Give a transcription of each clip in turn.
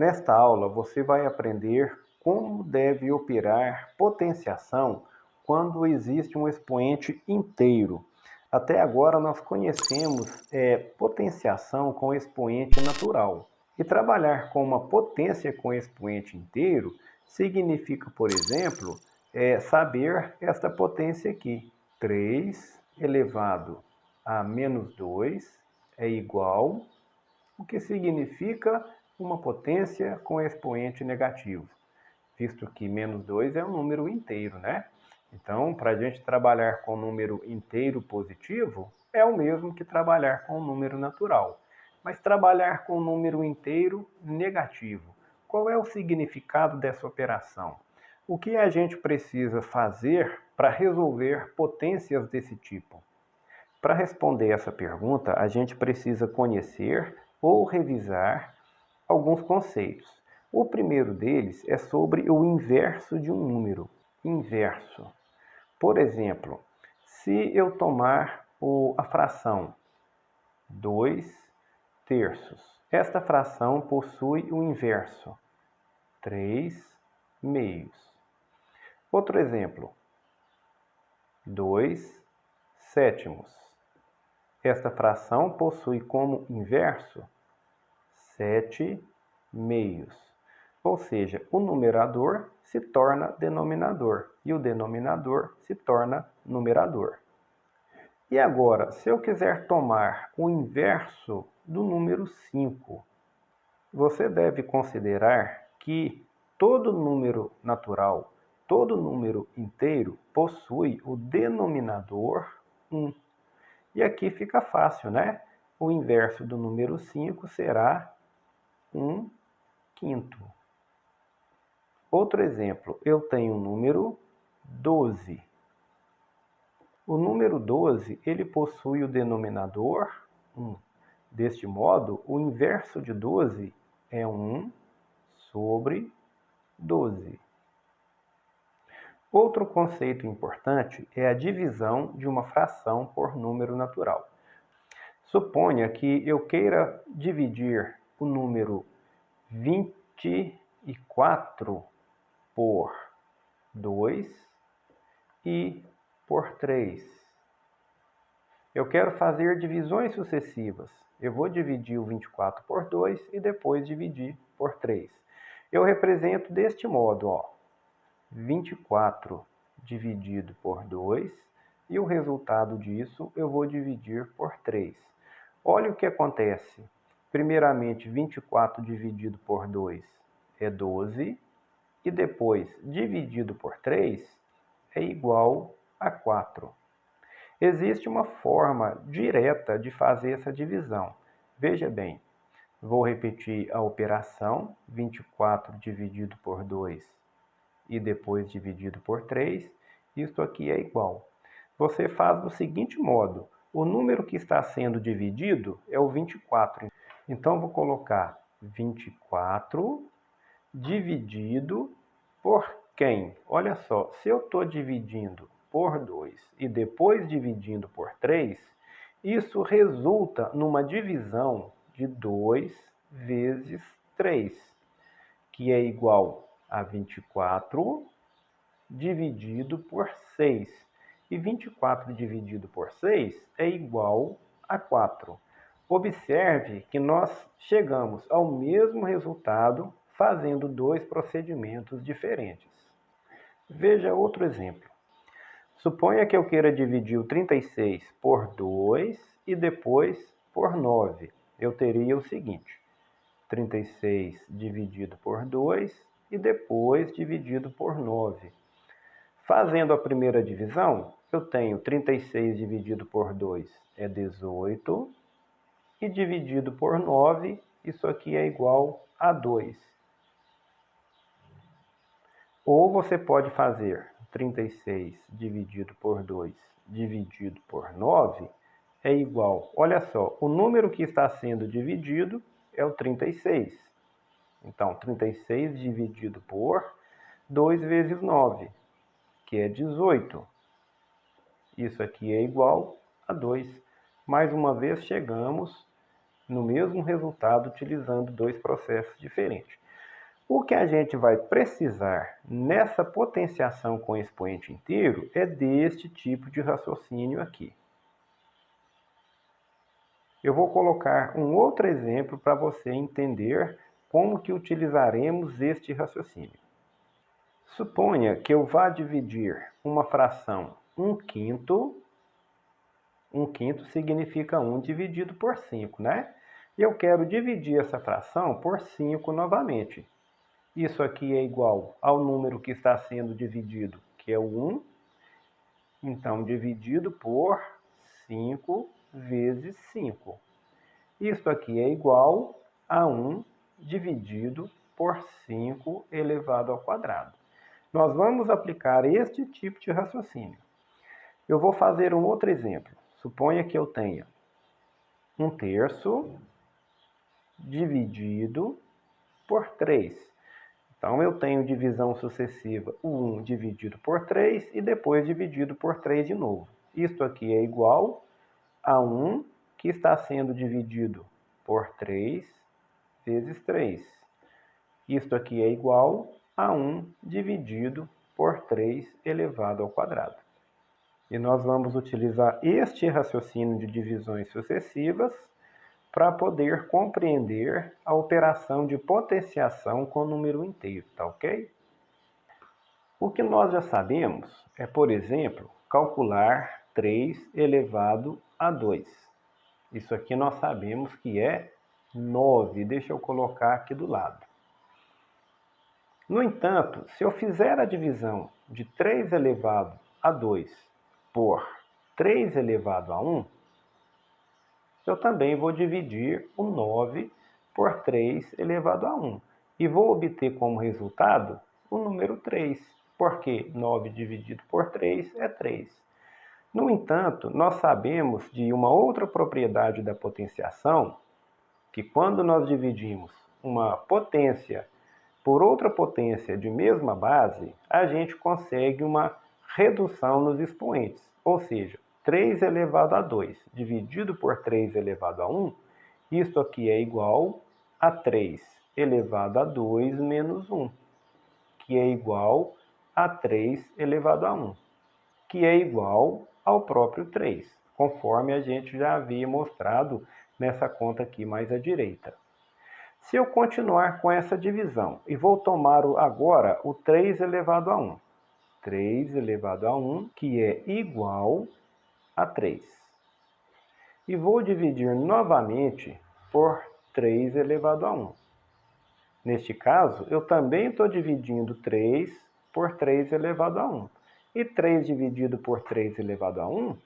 Nesta aula, você vai aprender como deve operar potenciação quando existe um expoente inteiro. Até agora, nós conhecemos potenciação com expoente natural. E trabalhar com uma potência com expoente inteiro significa, por exemplo, saber esta potência aqui. 3 elevado a menos 2 é igual, o que significa uma potência com expoente negativo, visto que menos 2 é um número inteiro, né? Então, para a gente trabalhar com um número inteiro positivo, é o mesmo que trabalhar com um número natural. Mas trabalhar com um número inteiro negativo, qual é o significado dessa operação? O que a gente precisa fazer para resolver potências desse tipo? Para responder essa pergunta, a gente precisa conhecer ou revisar alguns conceitos. O primeiro deles é sobre o inverso de um número. Inverso. Por exemplo, se eu tomar a fração 2/3, esta fração possui o inverso 3/2. Outro exemplo, 2/7. Esta fração possui como inverso 7/2. Ou seja, o numerador se torna denominador e o denominador se torna numerador. E agora, se eu quiser tomar o inverso do número 5, você deve considerar que todo número natural, todo número inteiro, possui o denominador 1. E aqui fica fácil, né? O inverso do número 5 será 1/5. Outro exemplo, eu tenho o número 12. O número 12, ele possui o denominador 1. Deste modo, o inverso de 12 é 1/12. Outro conceito importante é a divisão de uma fração por número natural. Suponha que eu queira dividir o número 24 por 2 e por 3. Eu quero fazer divisões sucessivas. Eu vou dividir o 24 por 2 e depois dividir por 3. Eu represento deste modo, ó, 24 dividido por 2 e o resultado disso eu vou dividir por 3. Olha o que acontece. Primeiramente, 24 dividido por 2 é 12 e depois dividido por 3 é igual a 4. Existe uma forma direta de fazer essa divisão. Veja bem, vou repetir a operação, 24 dividido por 2 e depois dividido por 3, isto aqui é igual. Você faz do seguinte modo, o número que está sendo dividido é o 24. Então, vou colocar 24 dividido por quem? Olha só, se eu estou dividindo por 2 e depois dividindo por 3, isso resulta numa divisão de 2 vezes 3, que é igual a 24 dividido por 6. E 24 dividido por 6 é igual a 4. Observe que nós chegamos ao mesmo resultado fazendo dois procedimentos diferentes. Veja outro exemplo. Suponha que eu queira dividir o 36 por 2 e depois por 9. Eu teria o seguinte, 36 dividido por 2 e depois dividido por 9. Fazendo a primeira divisão, eu tenho 36 dividido por 2 é 18 e dividido por 9, isso aqui é igual a 2. Ou você pode fazer 36 dividido por 2 dividido por 9 é igual, olha só, o número que está sendo dividido é o 36. Então, 36 dividido por 2 vezes 9, que é 18. Isso aqui é igual a 2. Mais uma vez, chegamos no mesmo resultado utilizando dois processos diferentes. O que a gente vai precisar nessa potenciação com expoente inteiro é deste tipo de raciocínio aqui. Eu vou colocar um outro exemplo para você entender como que utilizaremos este raciocínio. Suponha que eu vá dividir uma fração 1/5. 1/5 significa 1 dividido por 5, né? E eu quero dividir essa fração por 5 novamente. Isso aqui é igual ao número que está sendo dividido, que é o 1. Então, dividido por 5 vezes 5. Isso aqui é igual a 1 dividido por 5 elevado ao quadrado. Nós vamos aplicar este tipo de raciocínio. Eu vou fazer um outro exemplo. Suponha que eu tenha 1/3 dividido por 3. Então, eu tenho divisão sucessiva, o 1 dividido por 3 e depois dividido por 3 de novo. Isto aqui é igual a 1 que está sendo dividido por 3 vezes 3. Isto aqui é igual a 1 dividido por 3 elevado ao quadrado. E nós vamos utilizar este raciocínio de divisões sucessivas para poder compreender a operação de potenciação com número inteiro, tá ok? O que nós já sabemos é, por exemplo, calcular 3 elevado a 2. Isso aqui nós sabemos que é 9. Deixa eu colocar aqui do lado. No entanto, se eu fizer a divisão de 3 elevado a 2 por 3 elevado a 1, eu também vou dividir o 9 por 3 elevado a 1. E vou obter como resultado o número 3, porque 9 dividido por 3 é 3. No entanto, nós sabemos de uma outra propriedade da potenciação, que quando nós dividimos uma potência por outra potência de mesma base, a gente consegue uma redução nos expoentes, ou seja, 3 elevado a 2 dividido por 3 elevado a 1, isto aqui é igual a 3 elevado a 2 menos 1, que é igual a 3 elevado a 1, que é igual ao próprio 3, conforme a gente já havia mostrado nessa conta aqui mais à direita. Se eu continuar com essa divisão e vou tomar agora o 3 elevado a 1, 3 elevado a 1, que é igual a 3. E vou dividir novamente por 3 elevado a 1. Neste caso, eu também estou dividindo 3 por 3 elevado a 1. E 3 dividido por 3 elevado a 1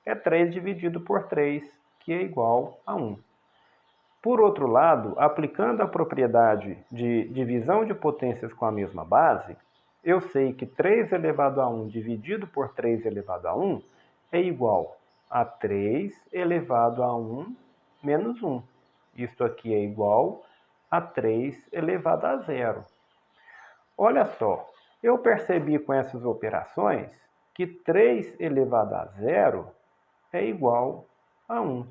é 3 dividido por 3, que é igual a 1. Por outro lado, aplicando a propriedade de divisão de potências com a mesma base, eu sei que 3 elevado a 1 dividido por 3 elevado a 1 é igual a 3 elevado a 1 menos 1. Isto aqui é igual a 3 elevado a 0. Olha só, eu percebi com essas operações que 3 elevado a 0 é igual a 1.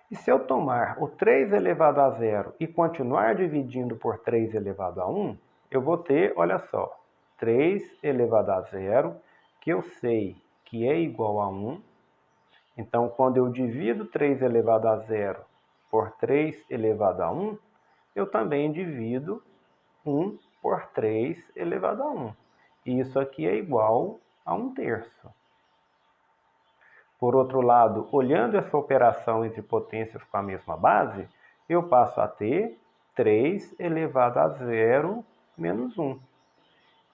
E se eu tomar o 3 elevado a 0 e continuar dividindo por 3 elevado a 1, eu vou ter, olha só, 3 elevado a 0, que eu sei que é igual a 1. Então, quando eu divido 3 elevado a 0 por 3 elevado a 1, eu também divido 1 por 3 elevado a 1. E isso aqui é igual a 1/3. Por outro lado, olhando essa operação entre potências com a mesma base, eu passo a ter 3 elevado a 0 menos 1.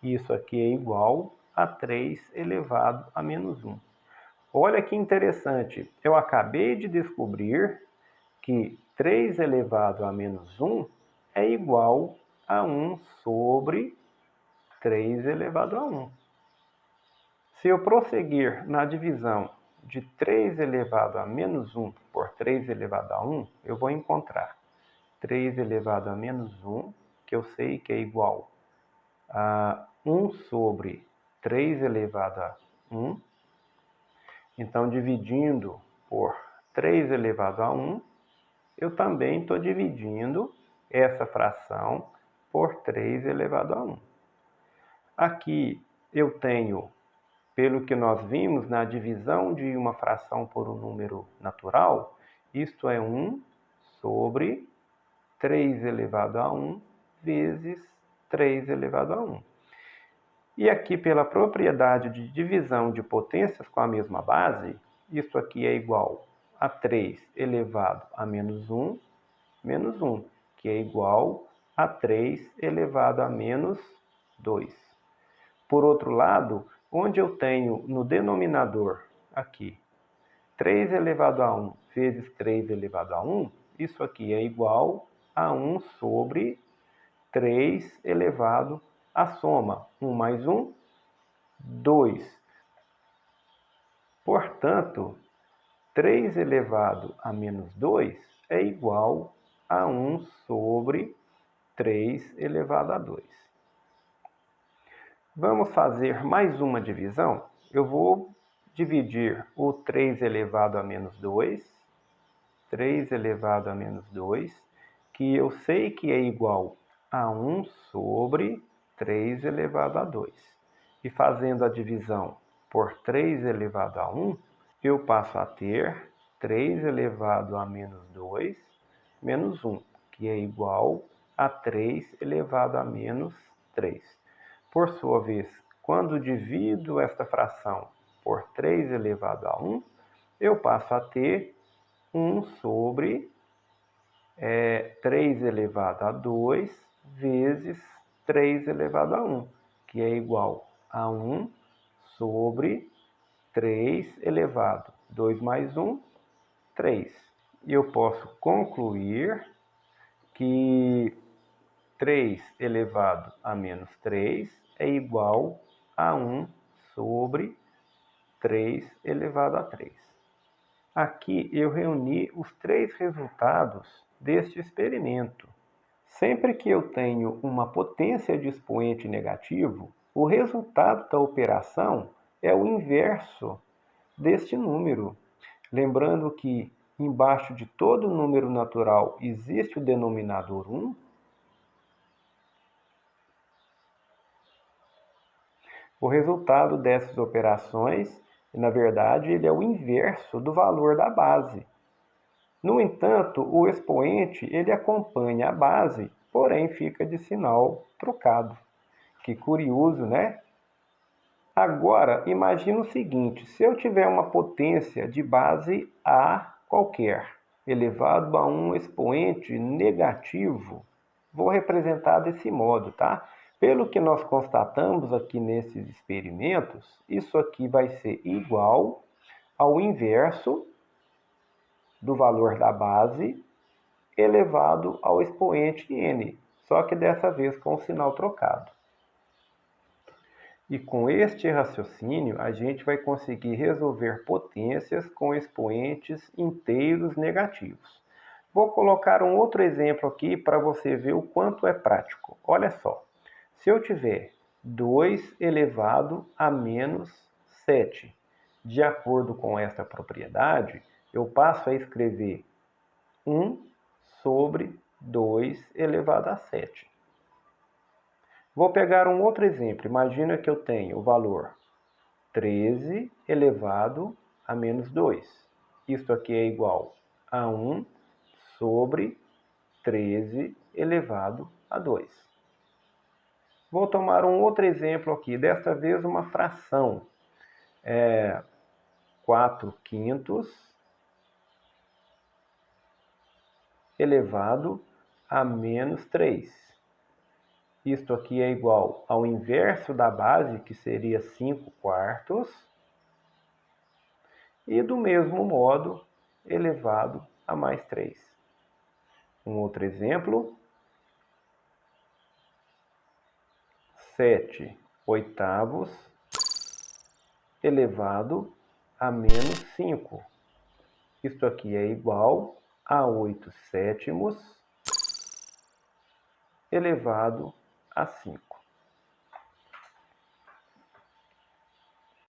Isso aqui é igual a 3 elevado a menos 1. Olha que interessante, eu acabei de descobrir que 3 elevado a menos 1 é igual a 1 sobre 3 elevado a 1. Se eu prosseguir na divisão de 3 elevado a menos 1 por 3 elevado a 1, eu vou encontrar 3 elevado a menos 1, que eu sei que é igual a 1 sobre 3 elevado a 1. Então, dividindo por 3 elevado a 1, eu também estou dividindo essa fração por 3 elevado a 1. Aqui eu tenho, pelo que nós vimos na divisão de uma fração por um número natural, isto é 1 sobre 3 elevado a 1 vezes 3 elevado a 1. E aqui, pela propriedade de divisão de potências com a mesma base, isso aqui é igual a 3 elevado a menos 1, que é igual a 3 elevado a menos 2. Por outro lado, onde eu tenho no denominador aqui 3 elevado a 1 vezes 3 elevado a 1, isso aqui é igual a 1 sobre 3 elevado a soma 1 mais 1, 2. Portanto, 3 elevado a menos 2 é igual a 1 sobre 3 elevado a 2. Vamos fazer mais uma divisão? Eu vou dividir o 3 elevado a menos 2, 3 elevado a menos 2, que eu sei que é igual a 1 sobre 3 elevado a 2. E fazendo a divisão por 3 elevado a 1, eu passo a ter 3 elevado a menos 2 menos 1, que é igual a 3 elevado a menos 3. Por sua vez, quando divido esta fração por 3 elevado a 1, eu passo a ter 1 sobre 3 elevado a 2 vezes 3 elevado a 1, que é igual a 1 sobre 3 elevado a 2 mais 1, 3. E eu posso concluir que 3 elevado a menos 3 é igual a 1 sobre 3 elevado a 3. Aqui eu reuni os 3 resultados deste experimento. Sempre que eu tenho uma potência de expoente negativo, o resultado da operação é o inverso deste número. Lembrando que embaixo de todo número natural existe o denominador 1. O resultado dessas operações, na verdade, ele é o inverso do valor da base. No entanto, o expoente ele acompanha a base, porém fica de sinal trocado. Que curioso, né? Agora, imagina o seguinte, se eu tiver uma potência de base A qualquer, elevado a um expoente negativo, vou representar desse modo, tá? Pelo que nós constatamos aqui nesses experimentos, isso aqui vai ser igual ao inverso do valor da base elevado ao expoente n, só que dessa vez com o sinal trocado. E com este raciocínio, a gente vai conseguir resolver potências com expoentes inteiros negativos. Vou colocar um outro exemplo aqui para você ver o quanto é prático. Olha só, se eu tiver 2 elevado a menos 7, de acordo com esta propriedade, eu passo a escrever 1 sobre 2 elevado a 7. Vou pegar um outro exemplo. Imagina que eu tenho o valor 13 elevado a menos 2. Isto aqui é igual a 1 sobre 13 elevado a 2. Vou tomar um outro exemplo aqui, desta vez uma fração. 4 quintos elevado a menos 3. Isto aqui é igual ao inverso da base, que seria 5 quartos, e do mesmo modo, elevado a mais 3. Um outro exemplo, 7 oitavos elevado a menos 5. Isto aqui é igual a 8 sétimos elevado a 5.